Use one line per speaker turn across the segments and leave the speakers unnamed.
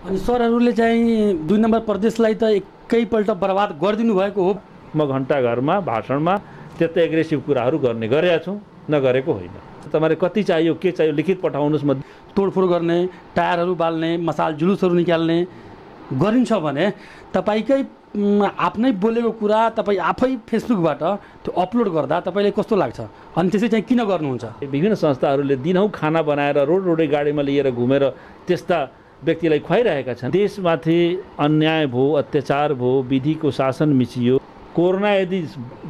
अनि सरहरूले चाहिँ 2 नम्बर प्रदेशलाई त एकैपल्ट बर्बाद गरिदिनु भएको हो।
म घण्टाघरमा भाषणमा त्यतै एग्रेसिभ कुराहरू गरेका छु, नगरेको होइन। तपाईले कति चाहियो के चाहियो लिखित पठाउनुस्। म
तोडफोड गर्ने, टायरहरू बाल्ने, मसाल जुलुसहरू निकाल्ने गरिन्छ भने तपाईकै आफ्नै बोलेको कुरा तपाईँ आफै फेसबुकबाट त्यो अपलोड गर्दा तपाईँलाई कस्तो लाग्छ? अनि त्यसै चाहिँ किन गर्नुहुन्छ?
विभिन्न संस्थाहरूले दिनहौ खाना बनाएर रोडै गाडीमा लिएर घुमेर त्यस्ता व्यक्तिलाई खुवाइरहेका छन्। देशमाथि अन्याय भयो, अत्याचार भयो, विधिको शासन मिचियो। कोरोना यदि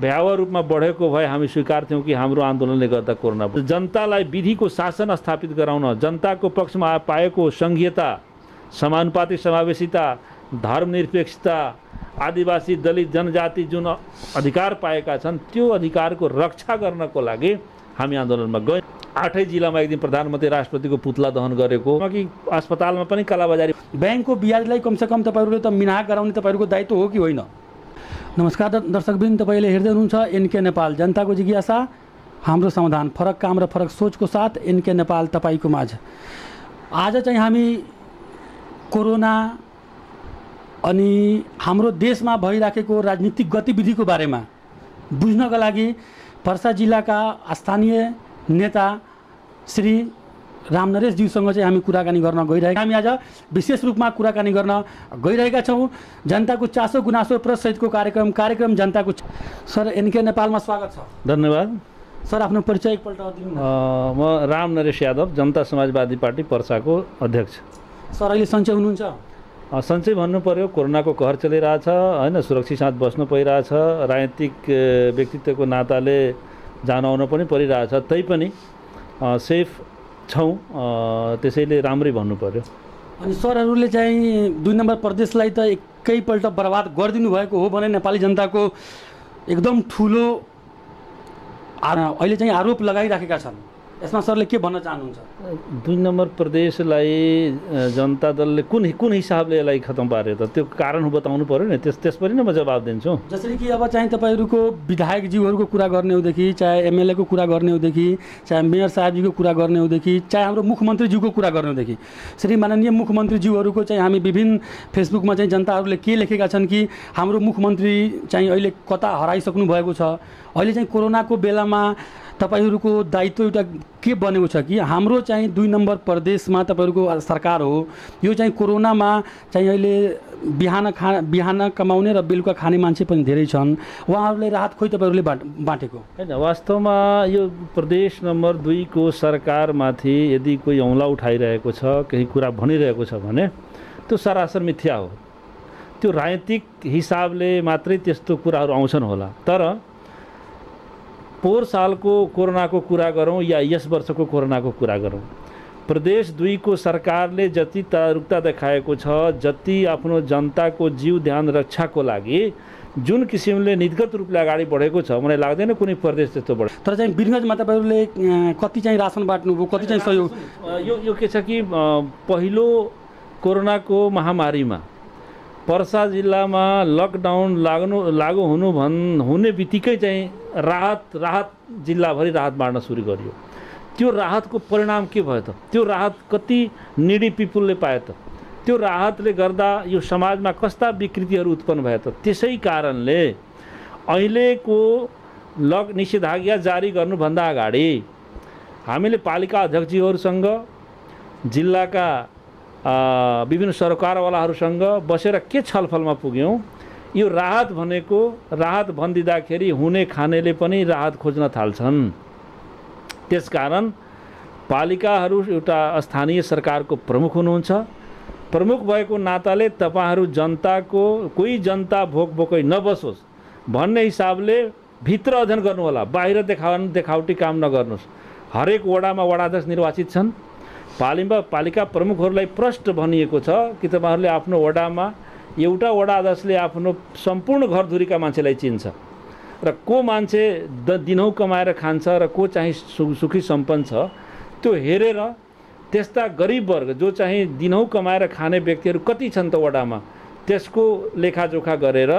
भयावह रूपमा बढेको भए हामी स्वीकार्थ्यौँ कि हाम्रो आन्दोलनले गर्दा कोरोना। जनतालाई विधिको शासन स्थापित गराउन, जनताको पक्षमा पाएको संघीयता, समानुपातिक समावेशिता, धर्मनिरपेक्षता, आदिवासी दलित जनजाति जुन अधिकार पाएका छन् त्यो अधिकारको रक्षा गर्नको लागि हामी आन्दोलनमा गयौँ। 8 जिल्लामा एक दिन प्रधानमन्त्री राष्ट्रपतिको पुतला दहन गरेको, कि अस्पतालमा पनि कालाबजारी।
ब्याङ्कको ब्याजलाई कमसेकम तपाईँहरूले त मिनाहा गराउने तपाईँहरूको दायित्व हो कि होइन? नमस्कार दर्शकवृन्द, तपाईँले हेर्दै हुनुहुन्छ एनके नेपाल, जनताको जिज्ञासा हाम्रो समाधान। फरक काम र फरक सोचको साथ एनके नेपाल तपाईँको माझ। आज चाहिँ हामी कोरोना अनि हाम्रो देशमा भइराखेको राजनीतिक गतिविधिको बारेमा बुझ्नका लागि पर्सा जिल्लाका स्थानीय नेता श्री रामनरेशज्यूसँग चाहिँ हामी कुराकानी गर्न गइरहेका। हामी आज विशेष रूपमा कुराकानी गर्न गइरहेका छौँ जनताको चासो गुनासो प्रसहितको कार्यक्रम जनताको। सर, एनके नेपालमा स्वागत छ।
धन्यवाद
सर, आफ्नो परिचय एकपल्ट दिनु।
म रामनरेश यादव, जनता समाजवादी पार्टी पर्साको अध्यक्ष।
सर, अहिले सन्चै हुनुहुन्छ?
सन्चै भन्नु पर्यो, कोरोनाको कहर चलिरहेछ होइन, सुरक्षित साथ बस्नु परिरहेछ। राजनीतिक व्यक्तित्वको नाताले जान आउन पनि परिरहेछ, तैपनि सेफ छौँ, त्यसैले राम्रै भन्नु पर्यो।
अनि सरहरूले चाहिँ 2 नम्बर प्रदेशलाई त एकैपल्ट बर्बाद गरिदिनु भएको हो भने नेपाली जनताको एकदम ठुलो अहिले चाहिँ आरोप लगाइराखेका छन्। यसमा सरले के भन्न चाहनुहुन्छ?
2 नम्बर प्रदेशलाई जनता दलले कुन हिसाबले यसलाई खतम पार्यो त? त्यो कारण बताउनु पर्यो नि, त्यसपछि नै म जवाब दिन्छु।
जसरी कि अब चाहिँ तपाईँहरूको विधायकज्यूहरूको कुरा गर्ने होदेखि, चाहे एमएलएको कुरा गर्ने होदेखि, चाहे मेयर साहबजीको कुरा गर्ने होदेखि, चाहे हाम्रो मुख्यमन्त्रीज्यूको कुरा गर्ने होदेखि, श्री माननीय मुख्यमन्त्रीज्यूहरूको चाहिँ हामी विभिन्न फेसबुकमा चाहिँ जनताहरूले के लेखेका छन् कि हाम्रो मुख्यमन्त्री चाहिँ अहिले कता हराइसक्नु भएको छ। अहिले चाहिँ कोरोनाको बेलामा तपाईहरूको दायित्व एउटा के बनेको छ कि हाम्रो चाहिँ 2 नम्बर प्रदेशमा तपाईहरूको सरकार हो, यो चाहिँ कोरोनामा चाहिँ अहिले बिहान कमाउने र बेलुका खाने मान्छे पनि धेरै छन्, उहाँहरूलाई राहत खोइ तपाईँहरूले बाँटेको
हैन। वास्तवमा यो प्रदेश नम्बर 2 को सरकारमाथि यदि कोही औँला उठाइरहेको छ, केही कुरा भनिरहेको छ भने त्यो सरासर मिथ्या हो। त्यो राजनीतिक हिसाबले मात्रै त्यस्तो कुराहरू आउँछन् होला। तर पोहोर सालको कोरोनाको कुरा गरौँ या यस वर्षको कोरोनाको कुरा गरौँ, प्रदेश 2 को सरकारले जति जागरुकता देखाएको छ, जति आफ्नो जनताको जीव ध्यान रक्षाको लागि जुन किसिमले नीतिगत रूपले अगाडि बढेको छ, मलाई लाग्दैन कुनै प्रदेश त्यस्तो बढ्यो।
तर चाहिँ वीरगञ्जमा तपाईँहरूले कति चाहिँ रासन बाँड्नुभयो, कति चाहिँ सहयोग?
यो के छ कि पहिलो कोरोनाको महामारीमा पर्सा जिल्लामा लकडाउन लागू हुने बित्तिकै चाहिँ राहत जिल्लाभरि राहत बाँड्न सुरु गरियो। त्यो राहतको परिणाम के भयो त? त्यो राहत कति निडी पिपुलले पाए त? त्यो राहतले गर्दा यो समाजमा कस्ता विकृतिहरू उत्पन्न भयो त? त्यसै कारणले अहिलेको निषेधाज्ञा जारी गर्नुभन्दा अगाडि हामीले पालिका अध्यक्षज्यूहरूसँग, जिल्लाका विभिन्न सरकारवालाहरूसँग बसेर के छलफलमा पुग्यौँ, यो राहत भनेको राहत भनिदिँदाखेरि हुने खानेले पनि राहत खोज्न थाल्छन्। त्यसकारण पालिकाहरू एउटा स्थानीय सरकारको प्रमुख हुनुहुन्छ। प्रमुख भएको नाताले तपाईहरू जनताको कोही जनता भोकै नबसोस् भन्ने हिसाबले भित्र अध्ययन गर्नु होला, बाहिर देखावटी काम नगर्नुहोस्। हरेक वडामा वडाध्यक्ष निर्वाचित छन्। पालिका प्रमुखहरूलाई प्रष्ट भनिएको छ कि तपाईहरूले आफ्नो वडामा एउटा वडा अध्यक्षले आफ्नो सम्पूर्ण घरधुरीका मान्छेलाई चिन्छ र को मान्छे दिनहौ कमाएर खान्छ र को चाहिँ सुखी सम्पन्न छ त्यो हेरेर त्यस्ता गरिब वर्ग जो चाहिँ दिनहौ कमाएर खाने व्यक्तिहरू कति छन् त वडामा, त्यसको लेखाजोखा गरेर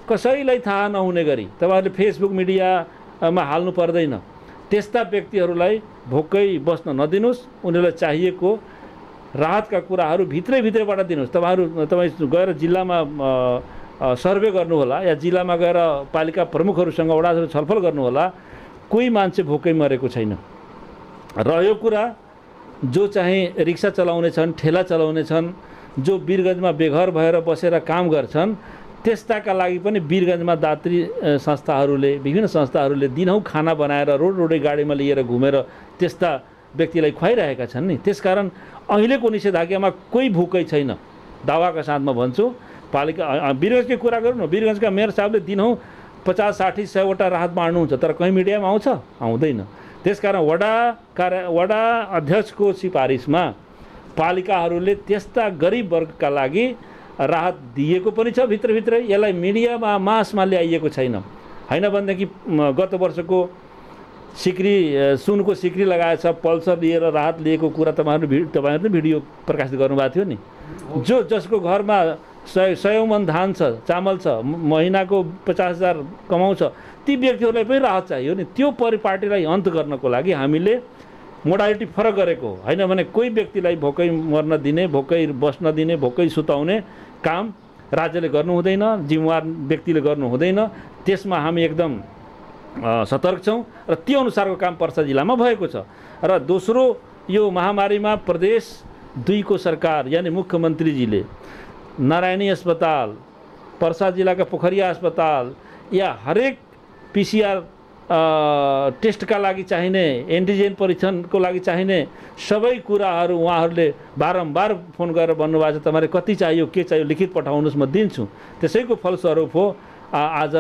कसैलाई थाहा नहुने गरी तपाईहरूले फेसबुक मिडियामा हाल्नु पर्दैन। त्यस्ता व्यक्तिहरूलाई भोकै बस्न नदिनुस्, उनीहरूलाई चाहिएको राहतका कुराहरू भित्रैबाट दिनुहोस्। तपाईँ गएर जिल्लामा सर्वे गर्नुहोला या जिल्लामा गएर पालिका प्रमुखहरूसँग वडाहरू छलफल गर्नुहोला, कोही मान्छे भोकै मरेको छैन। रह्यो कुरा जो चाहिँ रिक्सा चलाउने छन्, ठेला चलाउने छन्, जो वीरगञ्जमा बेघर भएर बसेर काम गर्छन्, त्यस्ताका लागि पनि वीरगञ्जमा दात्री संस्थाहरूले, विभिन्न संस्थाहरूले दिनहुँ खाना बनाएर रोडै गाडीमा लिएर घुमेर त्यस्ता व्यक्तिलाई खुवाइरहेका छन् नि। त्यसकारण अहिलेको निषेधाज्ञामा कोही भोकै छैन, दावाका साथमा भन्छु। पालिका वीरगञ्जकै कुरा गरौँ न, वीरगञ्जका मेयर साहबले दिनहुँ 50-60-100वटा राहत बाँड्नुहुन्छ, तर कहीँ मिडियामा आउँछ? आउँदैन। त्यसकारण वडा अध्यक्षको सिफारिसमा पालिकाहरूले त्यस्ता गरिब वर्गका लागि राहत दिएको पनि छ भित्रभित्रै, यसलाई मिडियामा मासमा ल्याइएको छैन। होइन भनेदेखि गत वर्षको सुनको सिक्री लगाएछ, पल्सर लिएर राहत लिएको कुरा तपाईँहरूले भिडियो प्रकाशित गर्नुभएको थियो नि। जसको घरमा 100 मन धान छ, चामल छ, महिनाको 50,000 कमाउँछ, ती व्यक्तिहरूलाई पनि राहत चाहियो नि। त्यो परिपाटीलाई अन्त गर्नको लागि हामीले मोडालिटी फरक गरेको हो। होइन भने कोही व्यक्तिलाई भोकै मर्न दिने, भोकै बस्न दिने, भोकै सुताउने काम राज्यले गर्नु हुँदैन, जिम्मेवार व्यक्तिले गर्नु हुँदैन। त्यसमा हामी एकदम सतर्क छौँ र त्यो अनुसारको काम पर्सा जिल्लामा भएको छ। र दोस्रो, यो महामारीमा प्रदेश 2 को सरकार यानि मुख्यमन्त्रीजीले नारायणी अस्पताल, पर्सा जिल्लाका पोखरिया अस्पताल या हरेक PCR टेस्टका लागि चाहिने, एन्टिजेन परीक्षणको लागि चाहिने सबै कुराहरू उहाँहरूले बारम्बार फोन गरेर भन्नुभएको छ, तपाईँले कति चाहियो, के चाहियो, लिखित पठाउनुहोस्, म दिन्छु। त्यसैको फलस्वरूप हो आज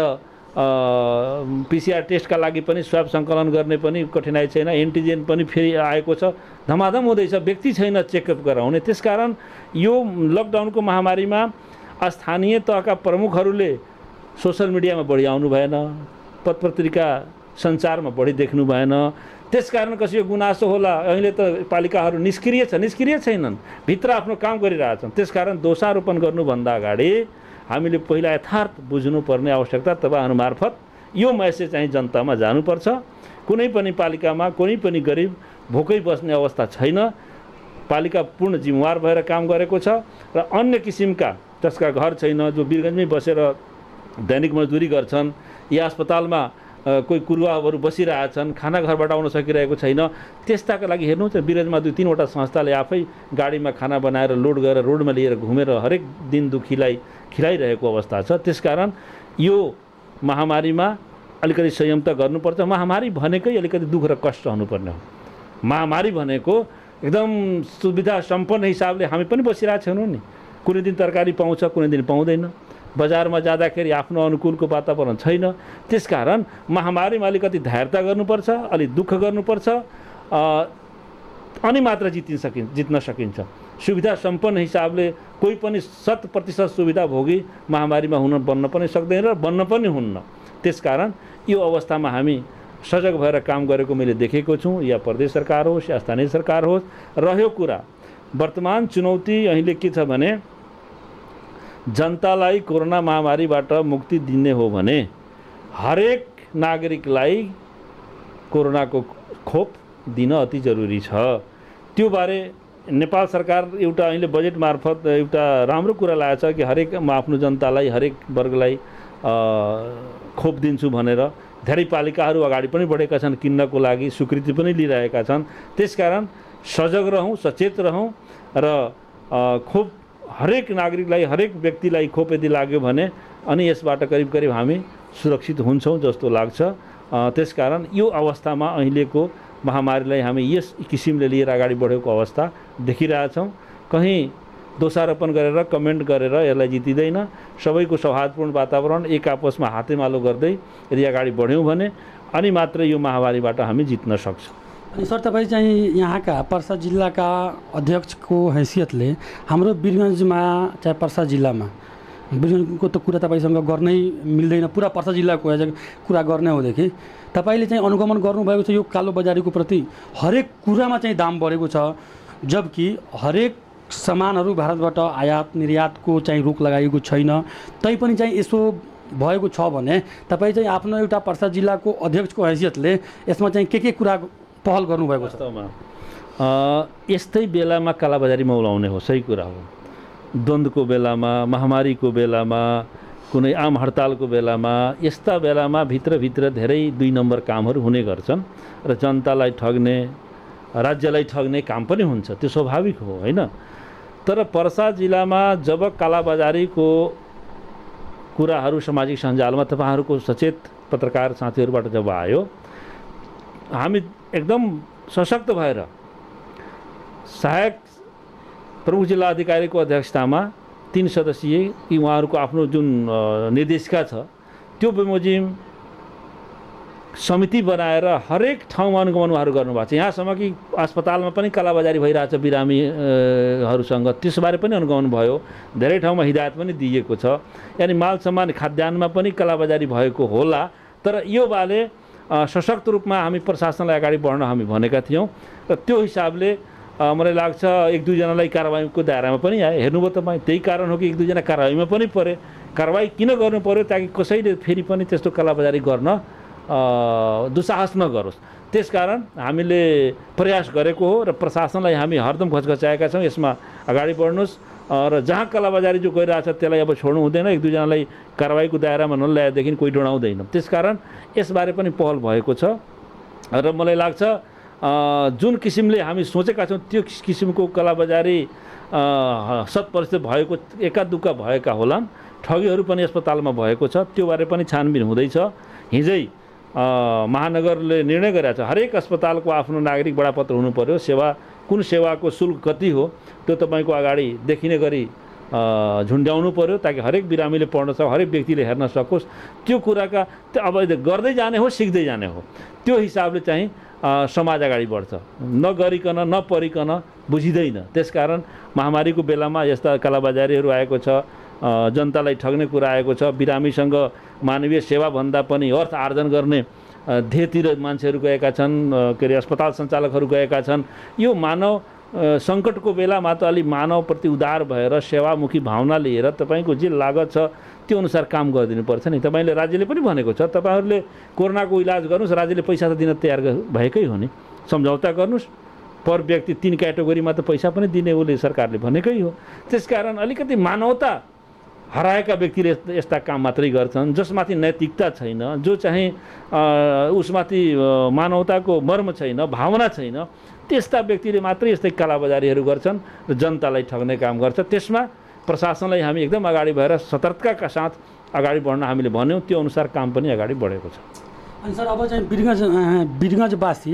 PCR टेस्टका लागि पनि स्वाब सङ्कलन गर्ने पनि कठिनाइ छैन, एन्टिजेन पनि फेरि आएको छ, धमाधम हुँदैछ, व्यक्ति छैन चेकअप गराउने। त्यसकारण यो लकडाउनको महामारीमा स्थानीय तहका प्रमुखहरूले सोसल मिडियामा बढी आउनु भएन, पत्रपत्रिका सञ्चारमा बढी देख्नु भएन। त्यसकारण कसैको गुनासो होला, अहिले त पालिकाहरू निष्क्रिय छैनन्, भित्र आफ्नो काम गरिरहेछन्। त्यसकारण दोषारोपण गर्नुभन्दा अगाडि हामीले पहिला यथार्थ बुझ्नुपर्ने आवश्यकता तपाईँहरू मार्फत यो मेसेज चाहिँ जनतामा जानुपर्छ। कुनै पनि पालिकामा कुनै पनि गरिब भोकै बस्ने अवस्था छैन, पालिका पूर्ण जिम्मेवार भएर काम गरेको छ। र अन्य किसिमका जसका घर छैन, जो वीरगञ्जमै बसेर दैनिक मजदुरी गर्छन् या अस्पतालमा कोही कुरुवाहरू बसिरहेछन्, खाना घरबाट आउन सकिरहेको छैन, त्यस्ताका लागि हेर्नुहोस्, वीरगञ्जमा 2-3वटा संस्थाले आफै गाडीमा खाना बनाएर लोड गरेर रोडमा लिएर घुमेर हरेक दिन दुखीलाई खिलाइरहेको अवस्था छ। त्यसकारण यो महामारीमा अलिकति संयम त गर्नुपर्छ। महामारी भनेकै अलिकति दुःख र कष्ट हुनुपर्ने हो। महामारी भनेको एकदम सुविधा सम्पन्न हिसाबले हामी पनि बसिरहेको छैनौँ नि। कुनै दिन तरकारी पाउँछ, कुनै दिन पाउँदैन, बजारमा जाँदाखेरि आफ्नो अनुकूलको वातावरण छैन। त्यसकारण महामारीमा अलिकति धैर्यता गर्नुपर्छ, अलि दुःख गर्नुपर्छ, अनि मात्र जित्न सकिन्छ। सुविधा सम्पन्न हिसाबले कोही पनि 100% सुविधा भोगी महामारीमा बन्न पनि सक्दैन र बन्न पनि हुन्न। त्यसकारण यो अवस्थामा हामी सजग भएर काम गरेको मैले देखेको छु, या प्रदेश सरकार होस् या स्थानीय सरकार होस्। रह्यो कुरा वर्तमान चुनौती अहिले के छ भने, जनतालाई कोरोना महामारीबाट मुक्ति दिने हो भने हरेक नागरिकलाई कोरोनाको खोप दिन अति जरुरी छ। त्यो बारे नेपाल सरकार एउटा अहिले बजेट मार्फत एउटा राम्रो कुरा ल्याएको छ कि हरेक आफ्नो जनतालाई, हरेक वर्गलाई खोप दिन्छु भनेर धेरै पालिकाहरू अगाडि पनि बढेका छन्, किन्नको लागि स्वीकृति पनि लिइरहेका छन्। त्यसकारण सजग रहौँ, सचेत रहौँ र खोप हरेक नागरिकलाई, हरेक व्यक्तिलाई खोप यदि लाग्यो भने अनि यसबाट करिब हामी सुरक्षित हुन्छौँ जस्तो लाग्छ। त्यसकारण यो अवस्थामा अहिलेको महामारीलाई हामी यस किसिमले लिएर अगाडि बढेको अवस्था देखिरहेछौँ। कहीँ दोषारोपण गरेर कमेन्ट गरेर यसलाई जितिँदैन। सबैको सौहार्दपूर्ण वातावरण, एक आपसमा हातेमालो गर्दै यदि अगाडि बढ्यौँ भने अनि मात्र यो महामारीबाट हामी जित्न सक्छौँ।
अनि सर, तपाईँ चाहिँ यहाँका पर्सा जिल्लाका अध्यक्षको हैसियतले हाम्रो वीरगञ्जमा चाहे पर्सा जिल्लामा, वीरगञ्जको त कुरा तपाईँसँग गर्नै मिल्दैन, पुरा पर्सा जिल्लाको कुरा गर्ने होदेखि तपाईँले चाहिँ अनुगमन गर्नुभएको छ यो कालो बजारीको प्रति। हरेक कुरामा चाहिँ दाम बढेको छ, जबकि हरेक सामानहरू भारतबाट आयात निर्यातको चाहिँ रोक लगाइएको छैन। तैपनि चाहिँ यसो भएको छ भने तपाईँ चाहिँ आफ्नो एउटा पर्सा जिल्लाको अध्यक्षको हैसियतले यसमा चाहिँ के कुरा पहल गर्नुभएको छ?
वास्तवमा यस्तै बेलामा कालाबजारी मौलाउने हो, सही कुरा हो। द्वन्द्वको बेलामा, महामारीको बेलामा, कुनै आम हडतालको बेलामा, यस्ता बेलामा भित्रभित्र धेरै 2 नम्बर कामहरू हुने गर्छन् र जनतालाई ठग्ने, राज्यलाई ठग्ने काम पनि हुन्छ, त्यो स्वाभाविक हो होइन। तर पर्सा जिल्लामा जब कालाबजारीको कुराहरू सामाजिक सञ्जालमा तपाईँहरूको सचेत पत्रकार साथीहरूबाट जब आयो, हामी एकदम सशक्त भएर सहायक प्रमुख जिल्ला अधिकारीको अध्यक्षतामा 3 सदस्यीय कि उहाँहरूको आफ्नो जुन निर्देशिका छ त्यो बमोजिम समिति बनाएर हरेक ठाउँमा अनुगमन उहाँहरू गर्नुभएको छ। यहाँसम्म कि अस्पतालमा पनि कालाबजारी भइरहेछ बिरामीहरूसँग, त्यसबारे पनि अनुगमन भयो। धेरै ठाउँमा हिदायत पनि दिइएको छ, यानि माल सामान खाद्यान्नमा पनि कालाबजारी भएको होला। तर यो बाले सशक्त रूपमा हामी प्रशासनलाई अगाडि बढ्न हामी भनेका थियौँ र त्यो हिसाबले मलाई लाग्छ 1-2 जनालाई कारबाहीको दायरामा पनि आए। हेर्नुभयो तपाईँ, त्यही कारण हो कि 1-2 जना कारबाहीमा पनि परे। कारबाही किन गर्नु पर्यो? ताकि कसैले फेरि पनि त्यस्तो कालाबजारी गर्न दुस्साहस नगरोस्। त्यसकारण हामीले प्रयास गरेको हो र प्रशासनलाई हामी हरदम घचघचाएका छौँ, यसमा अगाडि बढ्नुहोस् र जहाँ कालाबजारी जो गरिरहेछ त्यसलाई अब छोड्नु हुँदैन। 1-2 जनालाई कारबाहीको दायरामा नल्याएदेखि कोही डराउँदैन। त्यसकारण यसबारे पनि पहल भएको छ र मलाई लाग्छ जुन किसिमले हामी सोचेका छौँ त्यो किसिमको कालाबजारी 100% भएको, एकादुक्का भएका होलान्। ठगीहरू पनि अस्पतालमा भएको छ, त्यो बारे पनि छानबिन हुँदैछ। हिजै महानगरले निर्णय गरेको छ हरेक अस्पतालको आफ्नो नागरिक बडापत्र हुनु पर्यो, सेवा कुन सेवाको शुल्क कति हो त्यो तपाईँको अगाडि देखिने गरी झुन्ड्याउनु पर्यो, ताकि हरेक बिरामीले पढ्न सकोस्, हरेक व्यक्तिले हेर्न सकोस्। त्यो कुराका अब गर्दै जाने हो, सिक्दै जाने हो। त्यो हिसाबले चाहिँ समाज अगाडि बढ्छ, नगरिकन नपरिकन बुझिँदैन। त्यसकारण महामारीको बेलामा यस्ता कालाबजारीहरू आएको छ, जनतालाई ठग्ने कुरा आएको छ। बिरामीसँग मानवीय सेवाभन्दा पनि अर्थ आर्जन गर्ने ध्येयतिर मान्छेहरू गएका छन्, के अरे अस्पताल सञ्चालकहरू गएका छन्। यो मानव सङ्कटको बेलामा त अलि मानवप्रति उदार भएर सेवामुखी भावना लिएर तपाईँको जे लागत छ त्यो अनुसार काम गरिदिनुपर्छ नि। तपाईँले राज्यले पनि भनेको छ तपाईँहरूले कोरोनाको इलाज गर्नुहोस्, राज्यले पैसा त दिन तयार भएकै हो नि। सम्झौता गर्नुहोस्, पर व्यक्ति 3 क्याटेगोरीमा त पैसा पनि दिने उसले सरकारले भनेकै हो। त्यसकारण अलिकति मानवता हराएका व्यक्तिले यस्ता काम मात्रै गर्छन्, जसमाथि नैतिकता छैन, जो चाहिँ उसमाथि मानवताको मर्म छैन, भावना छैन, त्यस्ता व्यक्तिले मात्रै यस्तै कालाबजारीहरू गर्छन् र जनतालाई ठग्ने काम गर्छ। त्यसमा प्रशासनलाई हामी एकदम अगाडि भएर सतर्कताका साथ अगाडि बढ्न हामीले भन्यौँ, त्यो अनुसार काम पनि अगाडि बढेको छ।
अनि सर, अब चाहिँ वीरगञ्जवासी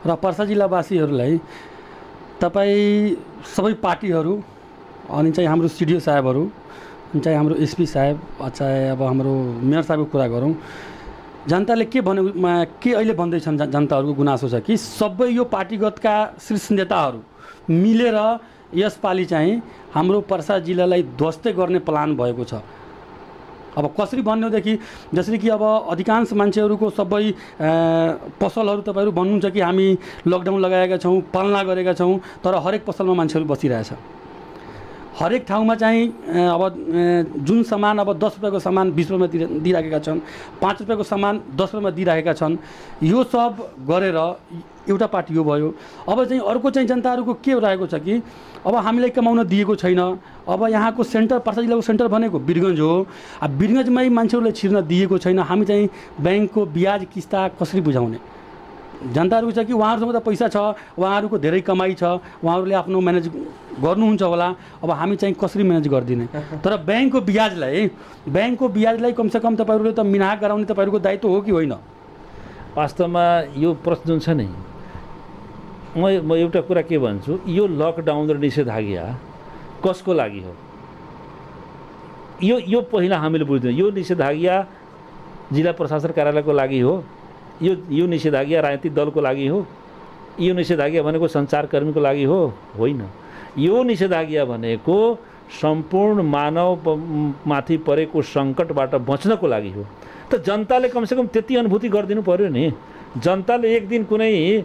र पर्सा जिल्लावासीहरूलाई तपाईँ सबै पार्टीहरू अनि चाहिँ हाम्रो सिडिओ साहेबहरू, अनि चाहे हाम्रो एसपी साहेब, चाहे अब हाम्रो मेयर साहबको कुरा गरौँ, जनताले के भनेको के अहिले भन्दैछन्? जनताहरूको गुनासो छ कि सबै यो पार्टीगतका शीर्ष नेताहरू मिलेर यसपालि चाहिँ हाम्रो पर्सा जिल्लालाई ध्वस्तै गर्ने प्लान भएको छ। अब कसरी भन्नेदेखि जसरी कि अब अधिकांश मान्छेहरूको सबै पसलहरू तपाईँहरू भन्नुहुन्छ कि हामी लकडाउन लगाएका छौँ, पालना गरेका छौँ, तर हरेक पसलमा मान्छेहरू बसिरहेछ। हरेक ठाउँमा चाहिँ अब जुन सामान अब 10 रुपियाँको सामान 20 रुपियाँमा दिइराखेका छन्, 5 रुपियाँको सामान 10 रुपियाँमा दिइराखेका छन्। यो सब गरेर एउटा पार्टी यो भयो। अब चाहिँ अर्को चाहिँ जनताहरूको के रहेको छ कि अब हामीलाई कमाउन दिएको छैन। अब यहाँको सेन्टर, पर्सा जिल्लाको सेन्टर भनेको वीरगञ्ज हो। अब वीरगञ्जमै मान्छेहरूलाई छिर्न दिएको छैन। हामी चाहिँ ब्याङ्कको ब्याज किस्ता कसरी बुझाउने? जनताहरूको छ कि उहाँहरूसँग त पैसा छ, उहाँहरूको धेरै कमाइ छ, उहाँहरूले आफ्नो म्यानेज गर्नुहुन्छ होला। अब हामी चाहिँ कसरी म्यानेज गरिदिने? तर ब्याङ्कको ब्याजलाई कमसेकम तपाईँहरूले त मिनाहा गराउने तपाईँहरूको दायित्व हो कि होइन?
वास्तवमा यो प्रश्न जुन छ नि, म एउटा कुरा के भन्छु, यो लकडाउन र निषेधाज्ञा कसको लागि हो यो पहिला हामीले बुझ्यौँ। यो निषेधाज्ञा जिल्ला प्रशासन कार्यालयको लागि हो, यो निषेधाज्ञा राजनीतिक दलको लागि हो, यो निषेधाज्ञा भनेको सञ्चारकर्मीको लागि हो? होइन। यो निषेधाज्ञा भनेको सम्पूर्ण मानवमाथि परेको सङ्कटबाट बच्नको लागि हो। त जनताले कमसेकम त्यति अनुभूति गरिदिनु पर्यो नि। जनताले एक दिन कुनै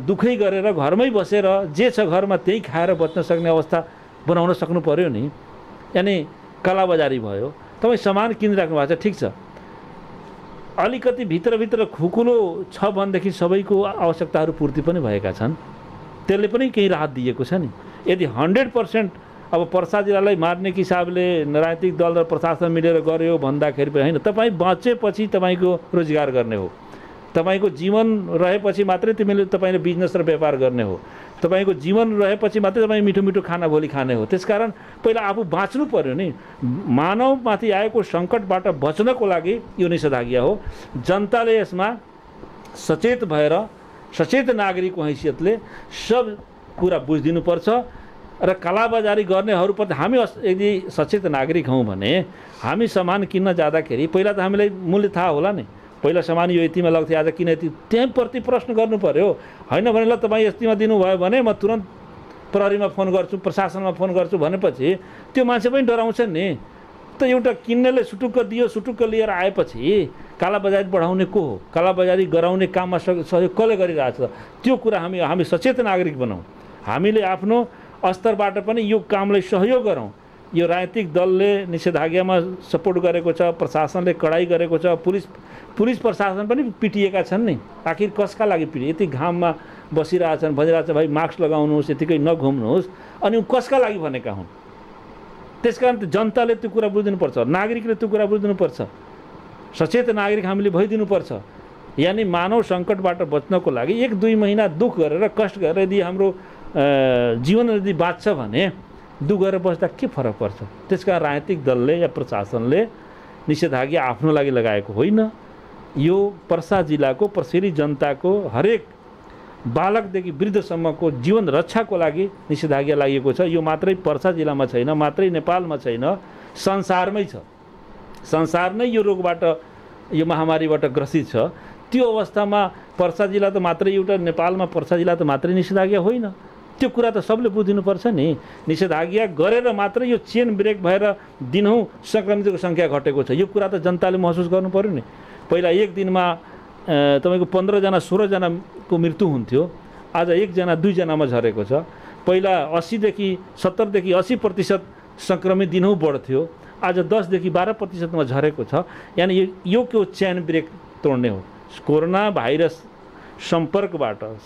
दुखै गरेर घरमै बसेर जे छ घरमा त्यही खाएर बच्न सक्ने अवस्था बनाउन सक्नु पर्यो नि। यानि कालाबजारी भयो, तपाईँ सामान किनिराख्नु भएको छ, ठिक छ, अलिकति भित्रभित्र खुकुलो छ भनेदेखि सबैको आवश्यकताहरू पूर्ति पनि भएका छन्। त्यसले पनि केही राहत दिएको छ नि। यदि 100% अब पर्सा जिल्लालाई मार्ने हिसाबले राजनीतिक दल र प्रशासन मिलेर गर्यो भन्दाखेरि होइन, तपाईँ बाँचेपछि तपाईँको रोजगार गर्ने हो, तपाईँको जीवन रहेपछि मात्रै तपाईँले बिजनेस र व्यापार गर्ने हो, तपाईँको जीवन रहेपछि मात्रै तपाईँ मिठो मिठो खाना भोलि खाने हो। त्यसकारण पहिला आफू बाँच्नु पर्यो नि। मानवमाथि आएको सङ्कटबाट बच्नको लागि यो निषेधाज्ञा हो। जनताले यसमा सचेत भएर सचेत नागरिकको हैसियतले सब कुरा बुझिदिनुपर्छ र कालाबजारी गर्नेहरूप्रति हामी यदि सचेत नागरिक हौँ भने हामी सामान किन्न जाँदाखेरि पहिला त हामीलाई मूल्य थाहा होला नि। पहिला सामान यो यतिमा लाग्थ्यो, आज किन यति, त्यही प्रति प्रश्न गर्नु पर्यो। होइन भने ल तपाईँ यतिमा दिनुभयो भने म तुरन्त प्रहरीमा फोन गर्छु, प्रशासनमा फोन गर्छु भनेपछि त्यो मान्छे पनि डराउँछ नि। त एउटा किन्नेले सुटुक्क दियो, सुटुक्क लिएर आएपछि कालाबजारी बढाउने को हो? कालाबजारी गराउने काममा सहयोग कसले गरिरहेछ? त्यो कुरा हामी सचेत नागरिक बनाऊँ। हामीले आफ्नो स्तरबाट पनि यो कामलाई सहयोग गरौँ। यो राजनीतिक दलले निषेधाज्ञामा सपोर्ट गरेको छ, प्रशासनले कडाई गरेको छ, पुलिस प्रशासन पनि पिटिएका छन् नि। आखिर कसका लागि पिटिए? यति घाममा बसिरहेछन्, भनिरहेछ भाइ मास्क लगाउनुहोस्, यतिकै नघुम्नुहोस्, अनि कसका लागि भनेका हुन्? त्यसकारण जनताले त्यो कुरा बुझिदिनुपर्छ, नागरिकले त्यो कुरा बुझिदिनुपर्छ, सचेत नागरिक हामीले भइदिनुपर्छ। यानि मानव सङ्कटबाट बच्नको लागि 1-2 महिना दुःख गरेर कष्ट गरेर यदि हाम्रो जीवन यदि बाँच्छ भने दुःख गरेर बस्दा के फरक पर्छ? त्यसकारण राजनीतिक दलले या प्रशासनले निषेधाज्ञा आफ्नो लागि लगाएको होइन। यो पर्सा जिल्लाको पर्सेली जनताको हरेक बालकदेखि वृद्धसम्मको जीवन रक्षाको लागि निषेधाज्ञा लागेको छ। यो मात्रै पर्सा जिल्लामा छैन, मात्रै नेपालमा छैन, संसारमै छ। संसार नै यो रोगबाट, यो महामारीबाट ग्रसित छ। त्यो अवस्थामा पर्सा जिल्ला त मात्रै एउटा नेपालमा पर्सा जिल्ला त मात्रै निषेधाज्ञा होइन। त्यो कुरा त सबले बुझिदिनुपर्छ नि। निषेधाज्ञा गरेर मात्रै यो चेन ब्रेक भएर दिनहुँ सङ्क्रमितको सङ्ख्या घटेको छ। यो कुरा त जनताले महसुस गर्नु पर्यो नि। पहिला एक दिनमा तपाईँको 15जना 16जनाको मृत्यु हुन्थ्यो, आज 1जना 2जनामा झरेको छ। पहिला 70देखि 80% सङ्क्रमित दिनहुँ बढ्थ्यो, आज 10देखि 12%मा झरेको छ। यानि यो के चेन ब्रेक तोड्ने हो। कोरोना भाइरस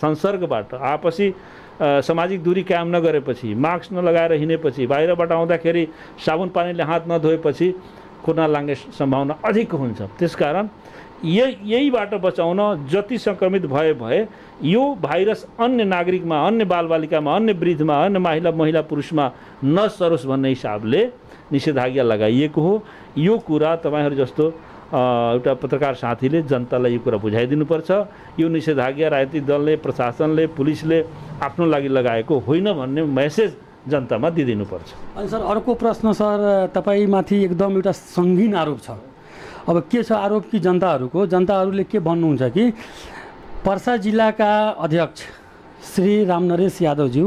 संसर्गबाट आपसी सामाजिक दूरी कायम नगरेपछि, मास्क नलगाएर हिँडेपछि, बाहिरबाट आउँदाखेरि साबुन पानीले हात नधोएपछि कोरोना लाग्ने सम्भावना अधिक हुन्छ। त्यसकारण यहीबाट बचाउन जति सङ्क्रमित भए यो भाइरस अन्य नागरिकमा, अन्य बालबालिकामा, अन्य वृद्धमा, अन्य महिला पुरुषमा नसरोस् भन्ने हिसाबले निषेधाज्ञा लगाइएको हो। यो कुरा तपाईँहरू जस्तो एउटा पत्रकार साथीले जनतालाई यो कुरा बुझाइदिनुपर्छ। यो निषेधाज्ञा राजनीतिक दलले, प्रशासनले, पुलिसले आफ्नो लागि लगाएको होइन भन्ने मेसेज जनतामा दिइदिनुपर्छ।
अनि सर अर्को प्रश्न सर, तपाईँमाथि एकदम एउटा सङ्गीन आरोप छ। अब के छ आरोप कि जनताहरूले के भन्नुहुन्छ कि पर्सा जिल्लाका अध्यक्ष श्री रामनरेश यादवज्यू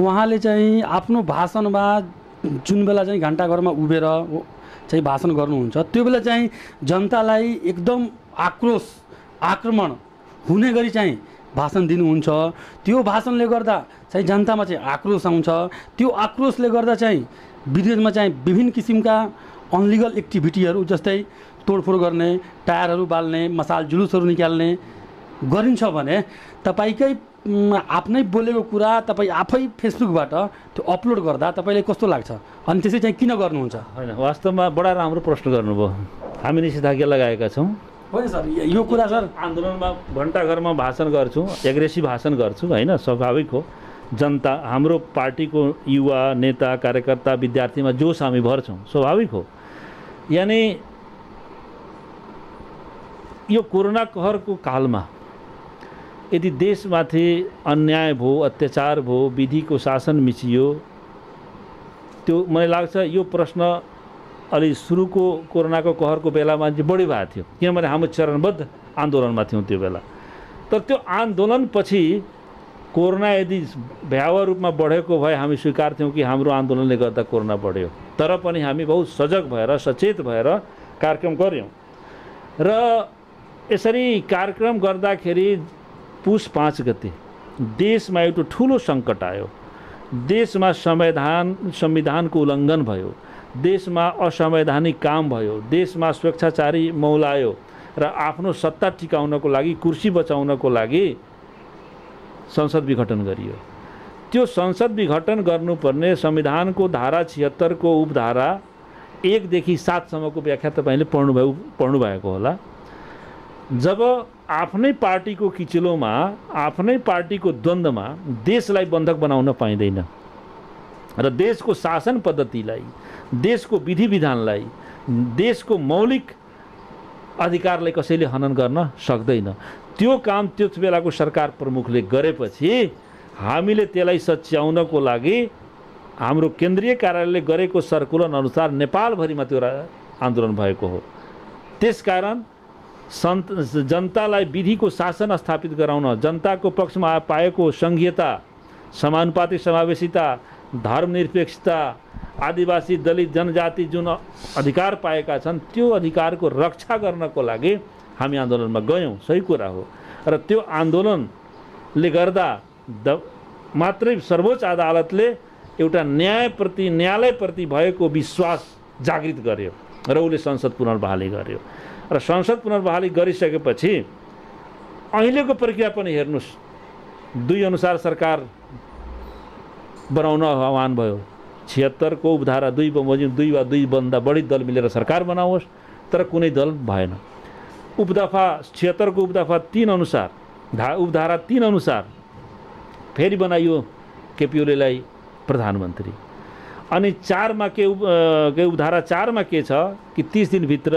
उहाँले चाहिँ आफ्नो भाषणमा जुन बेला चाहिँ घण्टाघरमा उभिएर चाहिँ भाषण गर्नुहुन्छ त्यो बेला चाहिँ जनतालाई एकदम आक्रमण हुने गरी चाहिँ भाषण दिनुहुन्छ। त्यो भाषणले गर्दा चाहिँ जनतामा चाहिँ आक्रोश आउँछ। त्यो आक्रोशले गर्दा चाहिँ विदेशमा चाहिँ विभिन्न किसिमका अनलिगल एक्टिभिटीहरू जस्तै तोडफोड गर्ने, टायरहरू बाल्ने, मसाल जुलुसहरू निकाल्ने गरिन्छ भने तपाईँकै आफ्नै बोलेको कुरा तपाईँ आफै फेसबुकबाट त्यो अपलोड गर्दा तपाईँलाई कस्तो लाग्छ? अनि त्यसै चाहिँ किन गर्नुहुन्छ?
होइन, वास्तवमा बडा राम्रो प्रश्न गर्नुभयो। हामी निषेधाज्ञा लगाएका छौँ।
होइन सर, यो कुरा सर
आन्दोलनमा घण्टाघरमा भाषण गर्छु, एग्रेसिभ भाषण गर्छु, होइन, स्वाभाविक हो। जनता, हाम्रो पार्टीको युवा नेता कार्यकर्ता विद्यार्थीमा जोस हामी भर्छौँ, स्वाभाविक हो। यानि यो कोरोना कहरको कालमा यदि देशमाथि अन्याय भयो, अत्याचार भयो, विधिको शासन मिचियो, त्यो मलाई लाग्छ यो प्रश्न अलि सुरुको कोरोनाको कहरको बेलामा चाहिँ बढी भएको थियो, किनभने हाम्रो चरणबद्ध आन्दोलनमा थियौँ त्यो बेला। तर त्यो आन्दोलनपछि कोरोना यदि भयावह रूपमा बढेको भए हामी स्वीकार्थ्यौँ कि हाम्रो आन्दोलनले गर्दा कोरोना बढ्यो। तर पनि हामी बहुत सजग भएर, सचेत भएर कार्यक्रम गऱ्यौँ र यसरी कार्यक्रम गर्दाखेरि पुस 5 गते देशमा एउटा ठुलो सङ्कट आयो। देशमा संविधानको उल्लङ्घन भयो, देशमा असंवैधानिक काम भयो, देशमा स्वेच्छाचारी मौलायो र आफ्नो सत्ता टिकाउनको लागि, कुर्सी बचाउनको लागि संसद विघटन गरियो। त्यो संसद विघटन गर्नुपर्ने संविधानको धारा 76 को उपधारा 1 देखि 7 सम्मको व्याख्या तपाईँले पढ्नु भएको होला। जब आफ्नै पार्टीको किचिलोमा आफ्नै पार्टीको द्वन्द्वमा देशलाई बन्धक बनाउन पाइँदैन र देशको शासन पद्धतिलाई, देशको विधि विधानलाई, देशको मौलिक अधिकारलाई कसैले हनन गर्न सक्दैन। त्यो काम त्यस बेलाको सरकार प्रमुखले गरेपछि हामीले त्यसलाई सच्याउनको लागि हाम्रो केन्द्रीय कार्यालयले गरेको सर्कुलर अनुसार नेपालभरिमा त्यो आन्दोलन भएको हो। त्यसकारण जनतालाई विधिको शासन स्थापित गराउन, जनताको पक्षमा पाएको संघीयता, समानुपातिक समावेशिता, धर्मनिरपेक्षता, आदिवासी दलित जनजाति जुन अधिकार पाएका छन् त्यो अधिकारको रक्षा गर्नको लागि हामी आन्दोलनमा गयौँ, सही कुरा हो। र त्यो आन्दोलनले गर्दा मात्रै सर्वोच्च अदालतले एउटा न्यायालयप्रति भएको विश्वास जागृत गर्यो र उसले संसद पुनर्बहाली गर्यो। र संसद पुनर्बहाली गरिसकेपछि अहिलेको प्रक्रिया पनि हेर्नुस्, 2 अनुसार सरकार बनाउन आह्वान भयो। 76 को उपधारा 2 बमोजिम 2 वा 2 भन्दा बढी दल मिलेर सरकार बनाओस्, तर कुनै दल भएन। उपदफा 76 को उपदफा 3 अनुसार उपधारा 3 अनुसार फेरि बनाइयो केपी ओलीलाई प्रधानमन्त्री। अनि 4 मा के उपधारा 4 मा के छ कि 30 दिनभित्र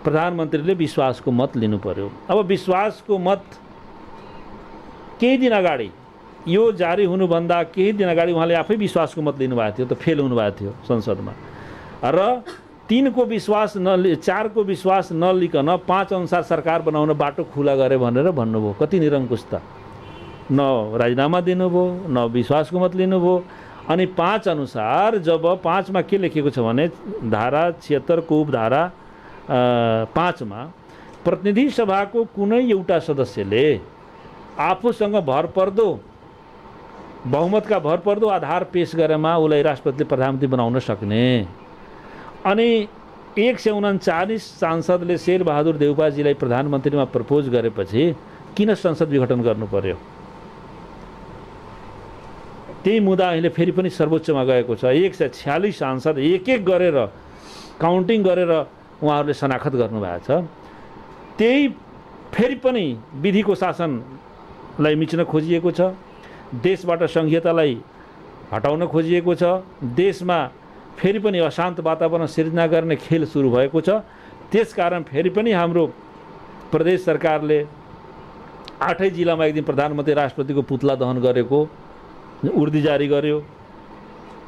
प्रधानमन्त्रीले विश्वासको मत लिनु पर्यो। अब विश्वासको मत केही दिन अगाडि, यो जारी हुनुभन्दा केही दिन अगाडि उहाँले आफै विश्वासको मत लिनुभएको थियो, त फेल हुनुभएको थियो संसदमा। र 3 को विश्वास 4 को विश्वास नलिकन 5 अनुसार सरकार बनाउन बाटो खुला गरे भनेर भन्नुभयो। कति निरङ्कुशता! न राजीनामा दिनुभयो, न विश्वासको मत लिनुभयो। अनि 5 अनुसार जब 5 मा के लेखेको छ भने धारा 76 को उपधारा 5 मा प्रतिनिधि सभाको कुनै एउटा सदस्यले आफूसँग भरपर्दो बहुमतका भरपर्दो आधार पेश गरेमा उसलाई राष्ट्रपतिले प्रधानमन्त्री बनाउन सक्ने। अनि 139 सांसदले शेरबहादुर देउपाजीलाई प्रधानमन्त्रीमा प्रपोज गरेपछि किन संसद विघटन गर्नु पर्यो? त्यही मुद्दा अहिले फेरि पनि सर्वोच्चमा गएको छ। 146 सांसद एक गरेर काउन्टिङ गरेर उहाँहरूले शनाखत गर्नुभएको छ। त्यही फेरि पनि विधिको शासनलाई मिच्न खोजिएको छ, देशबाट संघीयतालाई हटाउन खोजिएको छ, देशमा फेरि पनि अशान्त वातावरण सिर्जना गर्ने खेल सुरु भएको छ। त्यसकारण फेरि पनि हाम्रो प्रदेश सरकारले 8 जिल्लामा एक दिन प्रधानमन्त्री राष्ट्रपतिको पुतला दहन गरेको उर्दी जारी गर्यो।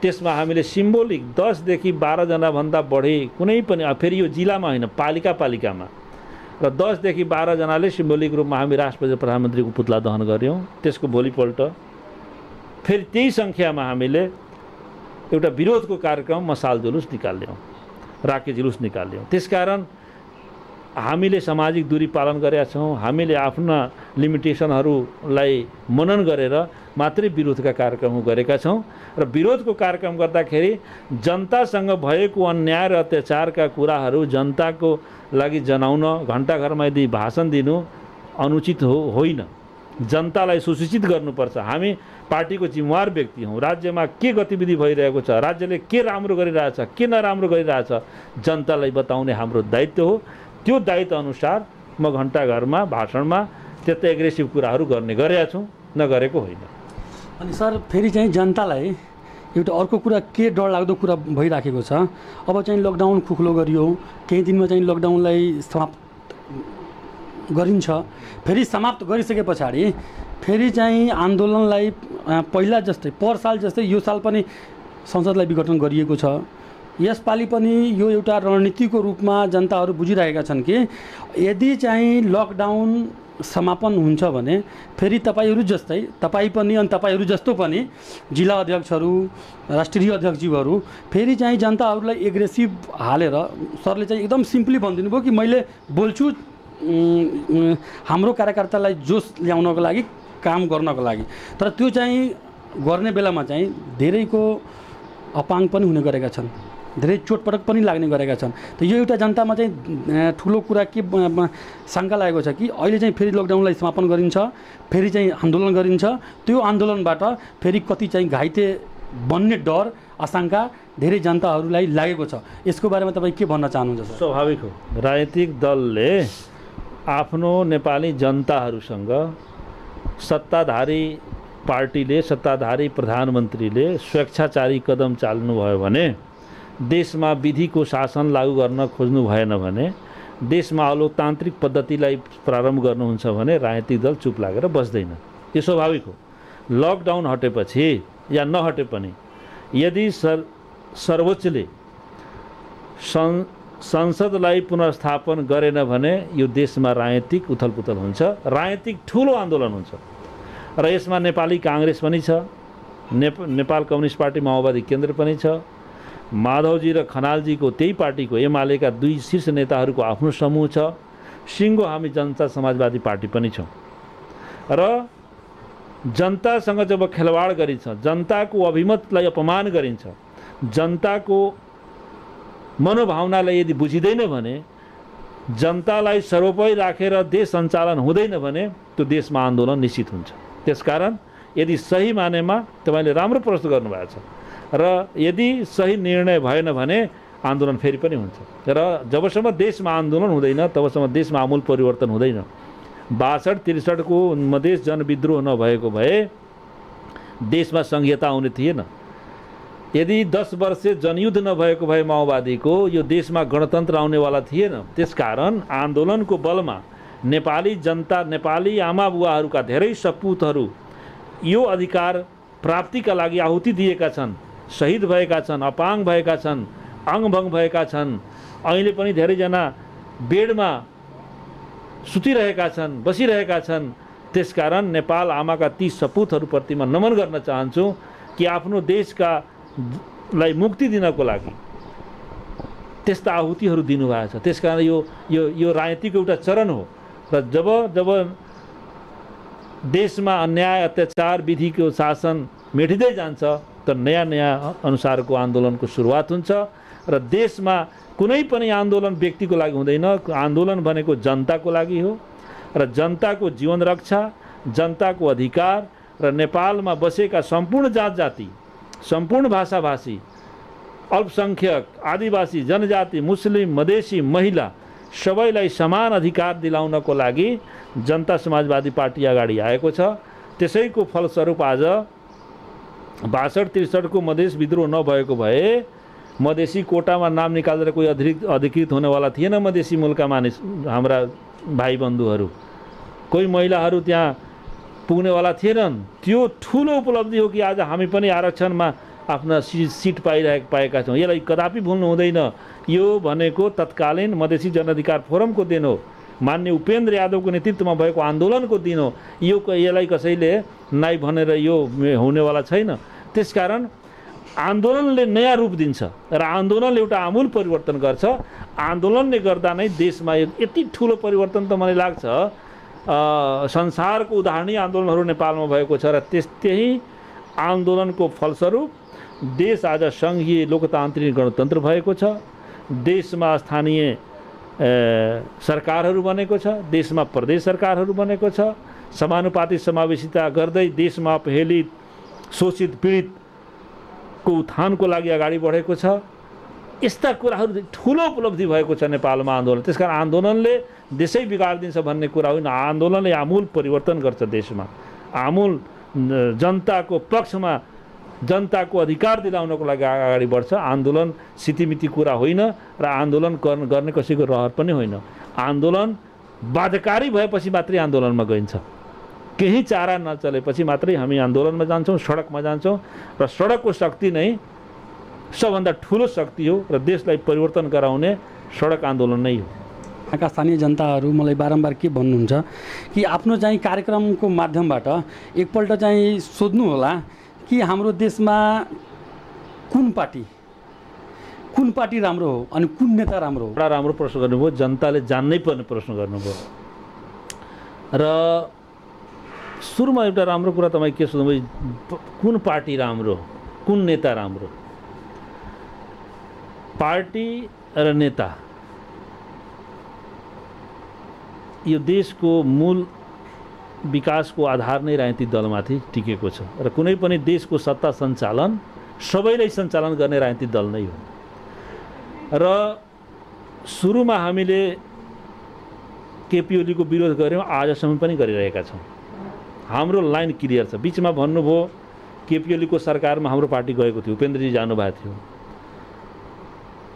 त्यसमा हामीले सिम्बोलिक 10 देखि 12 जना भन्दा बढी कुनै पनि, फेरि यो जिल्लामा होइन पालिकामा, र 10 देखि 12 जनाले सिम्बोलिक रूपमा हामी राष्ट्रपति प्रधानमन्त्रीको पुतला दहन गऱ्यौँ। त्यसको भोलिपल्ट फेरि त्यही सङ्ख्यामा हामीले एउटा विरोधको कार्यक्रम मसाल जुलुस निकाल्यौँ, राके जुलुस निकाल्यौँ। त्यसकारण हामीले सामाजिक दूरी पालन गरेका छौँ। हामीले आफ्ना लिमिटेसनहरूलाई मनन गरेर मात्रै विरोधका कार्यक्रम गरेका छौँ। र विरोधको कार्यक्रम गर्दाखेरि जनतासँग भएको अन्याय र अत्याचारका कुराहरू जनताको लागि जनाउन, घण्टाघरमा यदि भाषण दिनु अनुचित होइन। जनतालाई सुसूचित गर्नुपर्छ। हामी पार्टीको जिम्मेवार व्यक्ति हौँ। राज्यमा के गतिविधि भइरहेको छ, राज्यले के राम्रो गरिरहेछ, के नराम्रो गरिरहेछ, जनतालाई बताउने हाम्रो दायित्व हो। त्यो दायित्व अनुसार म घण्टाघरमा भाषणमा त्यता एग्रेसिभ कुराहरू गरेका छु, नगरेको होइन।
अनि सर फेरि चाहिँ जनतालाई एउटा अर्को कुरा के डरलाग्दो कुरा भइराखेको छ। अब चाहिँ लकडाउन खुकुलो गरियो, केही दिनमा चाहिँ लकडाउनलाई समाप्त गरिन्छ। फेरि समाप्त गरिसके पछाडि फेरि चाहिँ आन्दोलनलाई पहिला जस्तै पर साल जस्तै यो साल पनि संसदलाई विघटन गरिएको छ। यसपालि पनि यो एउटा रणनीतिको रूपमा जनताहरू बुझिरहेका छन् कि यदि चाहिँ लकडाउन समापन हुन्छ भने फेरि तपाईहरू जस्तै तपाईँ पनि अनि तपाईहरू जस्तो पनि जिल्ला अध्यक्षहरू, राष्ट्रिय अध्यक्षज्यूहरू फेरि चाहिँ जनताहरूलाई एग्रेसिभ हालेर सरले चाहिँ एकदम सिम्पली भनिदिनु भयो कि मैले बोल्छु हाम्रो कार्यकर्तालाई जोस ल्याउनको लागि, काम गर्नको लागि। तर त्यो चाहिँ गर्ने बेलामा चाहिँ धेरैको अपाङ पनि हुने गरेका छन्। धेरै चोटपटक पनि लाग्ने गरेका छन्। त यो एउटा जनतामा चाहिँ ठुलो कुरा के शङ्का लागेको छ कि अहिले चाहिँ फेरि लकडाउनलाई समापन गरिन्छ, फेरि चाहिँ आन्दोलन गरिन्छ, त्यो आन्दोलनबाट फेरि कति चाहिँ घाइते बन्ने डर आशंका धेरै जनताहरूलाई लागेको छ। यसको बारेमा तपाईँ के भन्न चाहनुहुन्छ सर?
स्वाभाविक हो, राजनीतिक दलले आफ्नो नेपाली जनताहरूसँग सत्ताधारी पार्टीले, सत्ताधारी प्रधानमन्त्रीले स्वेच्छाचारी कदम चाल्नुभयो भने, देशमा विधिको शासन लागू गर्न खोज्नु भएन भने, देशमा अलोकतान्त्रिक पद्धतिलाई प्रारम्भ गर्नुहुन्छ भने राजनीतिक दल चुप लागेर बस्दैन। यो स्वाभाविक हो। लकडाउन हटेपछि या नहटे पनि यदि सर्वोच्चले संसदलाई पुनर्स्थापन गरेन भने यो देशमा राजनीतिक उथलपुथल हुन्छ, राजनीतिक ठुलो आन्दोलन हुन्छ। र यसमा नेपाली काङ्ग्रेस पनि छ, नेपाल कम्युनिस्ट पार्टी माओवादी केन्द्र पनि छ, माधवजी र खनालजीको त्यही पार्टीको एमालेका 2 शीर्ष नेताहरूको आफ्नो समूह छ, सिङ्गो हामी जनता समाजवादी पार्टी पनि छौँ। र जनतासँग जब खेलवाड गरिन्छ, जनताको अभिमतलाई अपमान गरिन्छ, जनताको मनोभावनालाई यदि बुझिँदैन भने, जनतालाई सर्वोपरि राखेर देश सञ्चालन हुँदैन भने त्यो देशमा आन्दोलन निश्चित हुन्छ। त्यसकारण यदि सही मानेमा तपाईँले राम्रो प्रश्न गर्नुभएको छ र यदि सही निर्णय भएन भने आन्दोलन फेरि पनि हुन्छ। र जबसम्म देशमा आन्दोलन हुँदैन तबसम्म देशमा आमूल परिवर्तन हुँदैन। 62-63 को मधेस जनविद्रोह नभएको भए देशमा संघीयता आउने थिएन। यदि 10 वर्षे जनयुद्ध नभएको भए माओवादीको यो देशमा गणतन्त्र आउनेवाला थिएन। त्यसकारण आन्दोलनको बलमा नेपाली जनता, नेपाली आमा बुवाहरूका धेरै सपुतहरू यो अधिकार प्राप्तिका लागि आहुति दिएका छन्, शहीद भएका छन्, अपाङ्ग भएका छन्, अङ्गभङ्ग भएका छन्। अहिले पनि धेरैजना बेडमा सुतिरहेका छन्, बसिरहेका छन्। त्यसकारण नेपाल आमाका ती सपुतहरूप्रति म नमन गर्न चाहन्छु कि आफ्नो देशका लाई मुक्ति दिनको लागि त्यस्ता आहुतिहरू दिनुभएको छ। त्यसकारण यो यो यो राजनीतिको एउटा चरण हो। र जब जब देशमा अन्याय, अत्याचार, विधिको शासन मेटिँदै जान्छ त नयाँ नयाँ अनुसारको आन्दोलनको सुरुवात हुन्छ। र देशमा कुनै पनि आन्दोलन व्यक्तिको लागि हुँदैन, आन्दोलन भनेको जनताको लागि हो। र जनताको जीवन रक्षा, जनताको अधिकार र नेपालमा बसेका सम्पूर्ण जात जाति, सम्पूर्ण भाषाभाषी, अल्पसङ्ख्यक, आदिवासी, जनजाति, मुस्लिम, मधेसी, महिला सबैलाई समान अधिकार दिलाउनको लागि जनता समाजवादी पार्टी अगाडि आएको छ। त्यसैको फलस्वरूप आज 62-63 को मधेस विद्रोह नभएको भए मधेसी कोटामा नाम निकालेर कोही अधिकृत हुनेवाला थिएन। मधेसी मूलका मानिस हाम्रा भाइ बन्धुहरू, कोही महिलाहरू त्यहाँ पुग्नेवाला थिएनन्। त्यो ठुलो उपलब्धि हो कि आज हामी पनि आरक्षणमा आफ्ना सिट पाएका छौँ। यसलाई कदापि भुल्नु हुँदैन। यो भनेको तत्कालीन मधेसी जनअधिकार फोरमको दिन हो, मान्य उपेन्द्र यादवको नेतृत्वमा भएको आन्दोलनको दिन हो। यसलाई कसैले नाइ भनेर यो हुनेवाला छैन। त्यसकारण आन्दोलनले नयाँ रूप दिन्छ र आन्दोलनले एउटा आमूल परिवर्तन गर्छ। आन्दोलनले गर्दा नै देशमा यति ठुलो परिवर्तन त मलाई लाग्छ संसारको उदाहरणीय आन्दोलनहरू नेपालमा भएको छ। र त्यही आन्दोलनको फलस्वरूप देश आज सङ्घीय लोकतान्त्रिक गणतन्त्र भएको छ। देशमा स्थानीय सरकारहरू बनेको छ, देशमा प्रदेश सरकारहरू बनेको छ। समानुपातिक समावेशिता गर्दै देशमा अपहेलित, शोषित, पीडितको उत्थानको लागि अगाडि बढेको छ। यस्ता कुराहरू ठुलो उपलब्धि भएको छ नेपालमा आन्दोलन। त्यसकारण आन्दोलनले देशै बिगारिदिन्छ भन्ने कुरा होइन। आन्दोलनले आमूल परिवर्तन गर्छ देशमा, आमूल जनताको पक्षमा, जनताको अधिकार दिलाउनको लागि अगाडि बढ्छ। आन्दोलन सितिमिति कुरा होइन र आन्दोलन गर्ने कसैको रहर पनि होइन। आन्दोलन बाध्यकारी भएपछि मात्रै आन्दोलनमा गइन्छ। केही चारा नचलेपछि मात्रै हामी आन्दोलनमा जान्छौँ, सडकमा जान्छौँ। र सडकको शक्ति नै सबभन्दा ठुलो शक्ति हो र देशलाई परिवर्तन गराउने सडक आन्दोलन नै हो।
यहाँका स्थानीय जनताहरू मलाई बारम्बार के भन्नुहुन्छ कि आफ्नो चाहिँ कार्यक्रमको माध्यमबाट एकपल्ट चाहिँ सोध्नु होला कि हाम्रो देशमा कुन पार्टी राम्रो हो अनि कुन नेता राम्रो हो।
बडा राम्रो प्रश्न गर्नुभयो, जनताले जान्नै पर्ने प्रश्न गर्नुभयो। र सुरुमा एउटा राम्रो कुरा तपाईँ के सोध्नुभयो, कुन पार्टी राम्रो, कुन नेता राम्रो। पार्टी र नेता यो देशको मूल विकासको आधार नै राजनीतिक दलमाथि टिकेको छ र कुनै पनि देशको सत्ता सञ्चालन सबैलाई सञ्चालन गर्ने राजनीतिक दल नै हो। र सुरुमा हामीले केपी ओलीको विरोध गऱ्यौँ, आजसम्म पनि गरिरहेका छौँ। हाम्रो लाइन क्लियर छ। बिचमा भन्नुभयो केपी ओलीको सरकारमा हाम्रो पार्टी गएको थियो, उपेन्द्रजी जानुभएको थियो।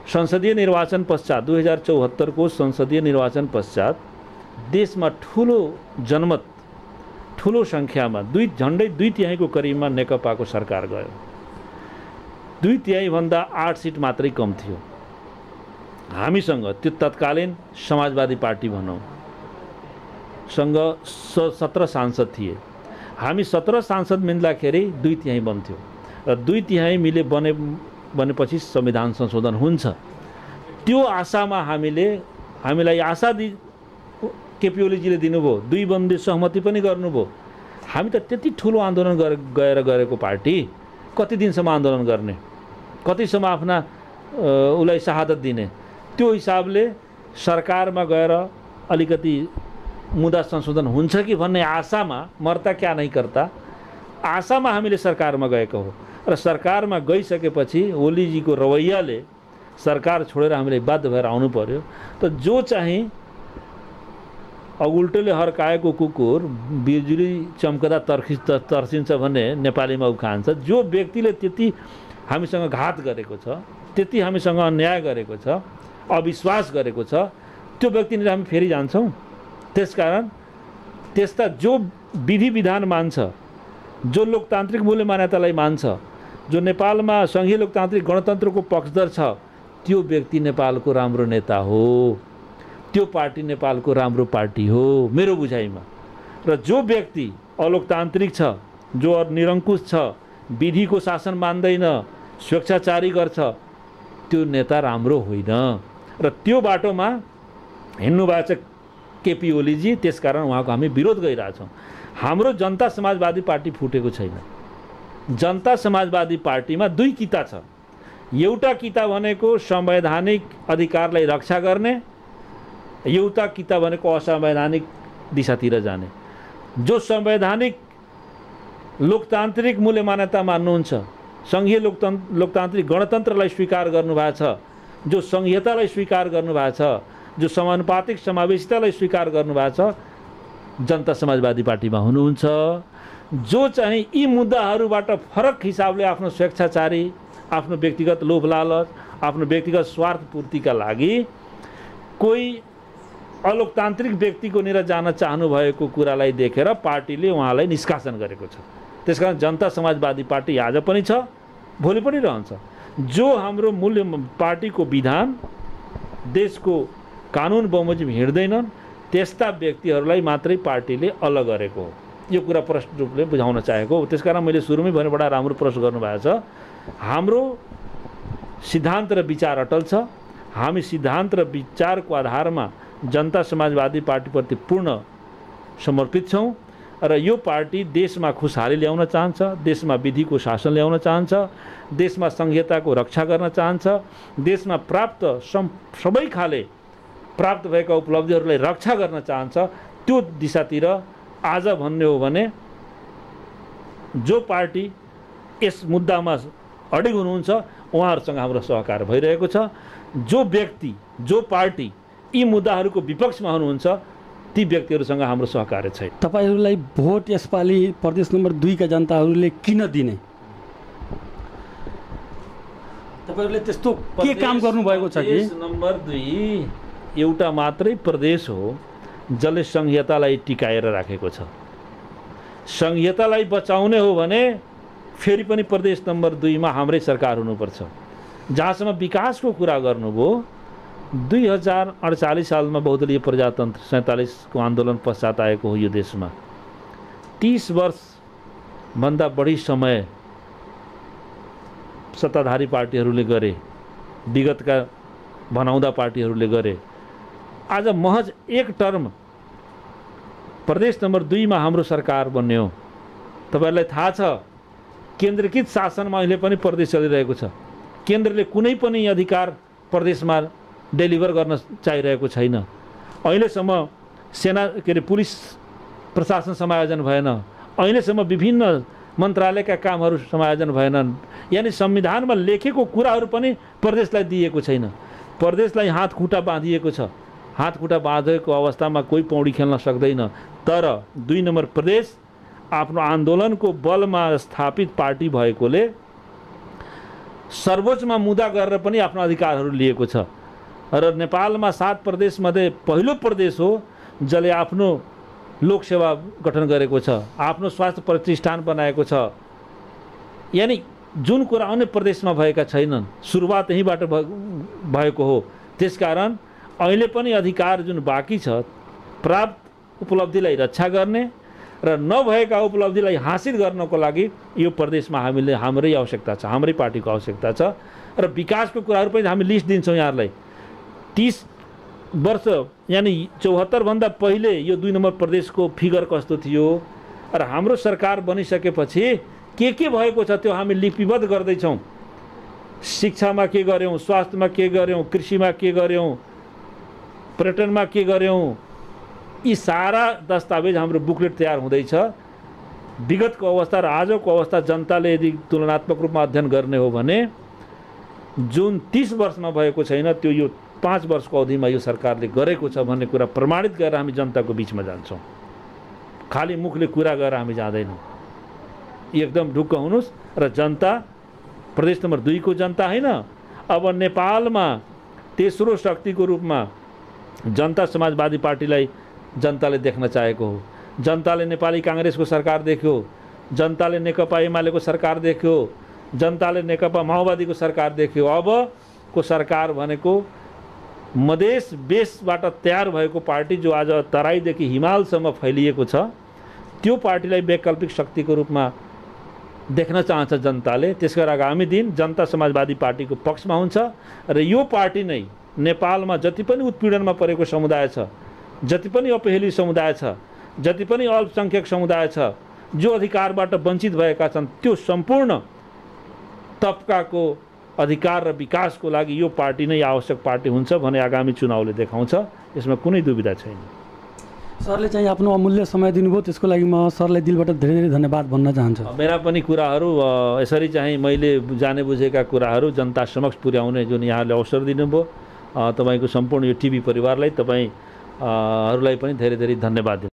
संसदीय निर्वाचन पश्चात 2074 को संसदीय निर्वाचन पश्चात देशमा ठुलो जनमत, ठुलो सङ्ख्यामा झन्डै 2/3 करिबमा नेकपाको सरकार गयो। 2/3 भन्दा 8 सिट मात्रै कम थियो। हामीसँग त्यो तत्कालीन समाजवादी पार्टी भनौँ सँग 17 सांसद थिए। हामी 17 सांसद मिल्दाखेरि 2/3 बन्थ्यो र 2/3 मिले बनेपछि संविधान संशोधन हुन्छ। त्यो आशामा हामीलाई आशा केपी ओलीजीले दिनुभयो, 2 बन्दी सहमति पनि गर्नुभयो। हामी त त्यति ठुलो आन्दोलन गरेको पार्टी, कति दिनसम्म आन्दोलन गर्ने, कतिसम्म आफ्ना उसलाई शहादत दिने। त्यो हिसाबले सरकारमा गएर अलिकति मुद्दा संशोधन हुन्छ कि भन्ने आशामा, मर्ता क्या नै करता, आशामा हामीले सरकारमा गएको हो। र सरकारमा गइसकेपछि ओलीजीको रवैयाले सरकार छोडेर हामीले बाध्य भएर आउनु पर्यो। त जो चाहिँ अगुल्टोले हर्काएको कुकुर बिजुली चम्कदा तर्सिन्छ भन्ने नेपालीमा उखान्छ। जो व्यक्तिले त्यति हामीसँग घात गरेको छ, त्यति हामीसँग अन्याय गरेको छ, अविश्वास गरेको छ, त्यो व्यक्तिनिर हामी फेरि जान्छौँ। त्यसकारण त्यस्ता जो विधि विधान मान्छ, जो लोकतान्त्रिक मूल्य मान्यतालाई मान्छ, जो नेपालमा सङ्घीय लोकतान्त्रिक गणतन्त्रको पक्षधर छ, त्यो व्यक्ति नेपालको राम्रो नेता हो, त्यो पार्टी नेपालको राम्रो पार्टी हो मेरो बुझाइमा। र जो व्यक्ति अलोकतान्त्रिक छ, जो निरङ्कुश छ, विधिको शासन मान्दैन, स्वेच्छाचारी गर्छ, त्यो नेता राम्रो होइन। र त्यो बाटोमा हिँड्नुभएको छ केपी ओलीजी। त्यसकारण उहाँको हामी विरोध गरिरहेछौँ। हाम्रो जनता समाजवादी पार्टी फुटेको छैन। जनता समाजवादी पार्टीमा 2 किता छ। एउटा किता भनेको संवैधानिक अधिकारलाई रक्षा गर्ने, एउटा किता भनेको असंवैधानिक दिशातिर जाने। जो संवैधानिक लोकतान्त्रिक मूल्य मान्यता मान्नुहुन्छ, सङ्घीय लोकतान्त्रिक गणतन्त्रलाई स्वीकार गर्नुभएको छ, जो संहितालाई स्वीकार गर्नुभएको छ, जो समानुपातिक समावेशितालाई स्वीकार गर्नुभएको छ, जनता समाजवादी पार्टीमा हुनुहुन्छ। जो चाहिँ यी मुद्दाहरूबाट फरक हिसाबले आफ्नो स्वेच्छाचारी, आफ्नो व्यक्तिगत लोभ लालच, आफ्नो व्यक्तिगत स्वार्थ पूर्तिका लागि कोही अलोकतान्त्रिक व्यक्तिको निर जान चाहनु भएको कुरालाई देखेर पार्टीले उहाँलाई निष्कासन गरेको छ। त्यसकारण जनता समाजवादी पार्टी आज पनि छ, भोलि पनि रहन्छ। जो हाम्रो मूल्य पार्टीको विधान, देशको कानुन बमोजिम हिँड्दैनन्, त्यस्ता व्यक्तिहरूलाई मात्रै पार्टीले अलग गरेको हो। यो कुरा प्रश्न रूपले बुझाउन चाहेको हो। त्यसकारण मैले सुरुमै भने बडा राम्रो प्रश्न गर्नुभएको छ। हाम्रो सिद्धान्त र विचार अटल छ। हामी सिद्धान्त र विचारको आधारमा जनता समाजवादी पार्टीप्रति पूर्ण समर्पित छौँ र यो पार्टी देशमा खुशहाली ल्याउन चाहन्छ, देशमा विधिको शासन ल्याउन चाहन्छ, देशमा संहिताको रक्षा गर्न चाहन्छ, देशमा प्राप्त सबै खाले प्राप्त भएका उपलब्धिहरूलाई रक्षा गर्न चाहन्छ। त्यो दिशातिर आज भन्ने हो भने जो पार्टी यस मुद्दामा अडिग हुनुहुन्छ उहाँहरूसँग हाम्रो सहकार भइरहेको छ। जो व्यक्ति, जो पार्टी यी मुद्दाहरूको विपक्षमा हुनुहुन्छ ती व्यक्तिहरूसँग हाम्रो सहकार्य छैन।
तपाईहरूलाई भोट यसपालि प्रदेश नम्बर 2 का जनताहरूले किन दिने? तपाईहरूले त्यस्तो के काम गर्नुभएको छ कि?
प्रदेश नम्बर 2 एउटा मात्रै प्रदेश हो जसले संहितालाई टिकाएर राखेको छ। संहितालाई बचाउने हो भने फेरि पनि प्रदेश नम्बर 2 मा हाम्रै सरकार हुनुपर्छ। जहाँसम्म विकासको कुरा गर्नुभयो, 2048 सालमा बहुदलीय प्रजातन्त्र 47 को आन्दोलन पश्चात आएको हो यो देशमा। 30 वर्षभन्दा बढी समय सत्ताधारी पार्टीहरूले गरे, विगतका भनाउँदा पार्टीहरूले गरे। आज महज 1 टर्म प्रदेश नम्बर 2 मा हाम्रो सरकार बन्यो। तपाईहरुलाई थाहा छ केन्द्रीकृत शासनमा अहिले पनि प्रदेश चलिरहेको छ। केन्द्रले कुनै पनि अधिकार प्रदेशमा डेलिभर गर्न चाहिरहेको छैन। अहिलेसम्म सेना के अरे पुलिस प्रशासन समायोजन भएन, अहिलेसम्म विभिन्न मन्त्रालयका कामहरू समायोजन भएनन्। यानि संविधानमा लेखेको कुराहरू पनि प्रदेशलाई दिएको छैन। प्रदेशलाई हात खुट्टा बाँधिएको छ। हात खुट्टा बाँधेको अवस्थामा कोही पौडी खेल्न सक्दैन। तर 2 नम्बर प्रदेश आफ्नो आन्दोलनको बलमा स्थापित पार्टी भएकोले सर्वोच्चमा मुद्दा गरेर पनि आफ्नो अधिकारहरू लिएको छ र नेपालमा 7 प्रदेशमध्ये पहिलो प्रदेश हो जसले आफ्नो लोकसेवा गठन गरेको छ, आफ्नो स्वास्थ्य प्रतिष्ठान बनाएको छ। यानी जुन कुरा अन्य प्रदेशमा भएका छैनन्, सुरुवात यहीँबाट भएको हो। त्यसकारण अहिले पनि अधिकार जुन बाँकी छ प्राप्त उपलब्धिलाई रक्षा गर्ने र नभएका उपलब्धिलाई हासिल गर्नको लागि यो प्रदेशमा हाम्रै आवश्यकता छ, हाम्रै पार्टीको आवश्यकता छ। र विकासको कुराहरू पनि हामी लिस्ट दिन्छौँ यहाँहरूलाई। 30 वर्ष यानी 74 भन्दा पहिले यो 2 नम्बर प्रदेशको फिगर कस्तो थियो र हाम्रो सरकार बनिसकेपछि के भएको छ त्यो हामी लिपिबद्ध गर्दैछौँ। शिक्षामा के गर्यौँ, स्वास्थ्यमा के गर्यौँ, कृषिमा के गर्यौँ, पर्यटनमा के गर्यौँ, यी सारा दस्तावेज हाम्रो बुकलेट तयार हुँदैछ। विगतको अवस्था र आजको अवस्था जनताले यदि तुलनात्मक रूपमा अध्ययन गर्ने हो भने जुन 30 वर्षमा भएको छैन त्यो यो 5 वर्षको अवधिमा यो सरकारले गरेको छ भन्ने कुरा प्रमाणित गरेर हामी जनताको बिचमा जान्छौँ। खाली मुखले कुरा गरेर हामी जाँदैनौँ। एकदम ढुक्क हुनुहोस् र जनता प्रदेश नम्बर 2 को जनता होइन, अब नेपालमा तेस्रो शक्तिको रूपमा जनता समाजवादी पार्टीलाई जनताले देख्न चाहेको हो। जनताले नेपाली काङ्ग्रेसको सरकार देख्यो, जनताले नेकपा एमालेको सरकार देख्यो, जनताले नेकपा माओवादीको सरकार देख्यो। अबको सरकार भनेको मधेस बेसबाट तयार भएको पार्टी जो आज तराईदेखि हिमालसम्म फैलिएको छ त्यो पार्टीलाई वैकल्पिक शक्तिको रूपमा देख्न चाहन्छ जनताले। त्यसका आगामी दिन जनता समाजवादी पार्टीको पक्षमा हुन्छ र यो पार्टी नै नेपालमा जति पनि उत्पीडनमा परेको समुदाय छ, जति पनि अपहेली समुदाय छ, जति पनि अल्पसङ्ख्यक समुदाय छ, जो अधिकारबाट वञ्चित भएका छन् त्यो सम्पूर्ण तबकाको अधिकार र विकासको लागि यो पार्टी नै आवश्यक पार्टी हुन्छ भने आगामी चुनावले देखाउँछ। यसमा कुनै दुविधा छैन।
सरले चाहिँ आफ्नो अमूल्य समय दिनुभयो, त्यसको लागि म सरलाई दिलबाट धेरै धेरै धन्यवाद भन्न चाहन्छु।
मेरा पनि कुराहरू यसरी चाहिँ मैले जाने बुझेका कुराहरू जनता समक्ष पुर्याउने जुन यहाँले अवसर दिनुभयो, तपाईँको सम्पूर्ण यो टिभी परिवारलाई, तपाईँहरूलाई पनि धेरै धेरै धन्यवाद।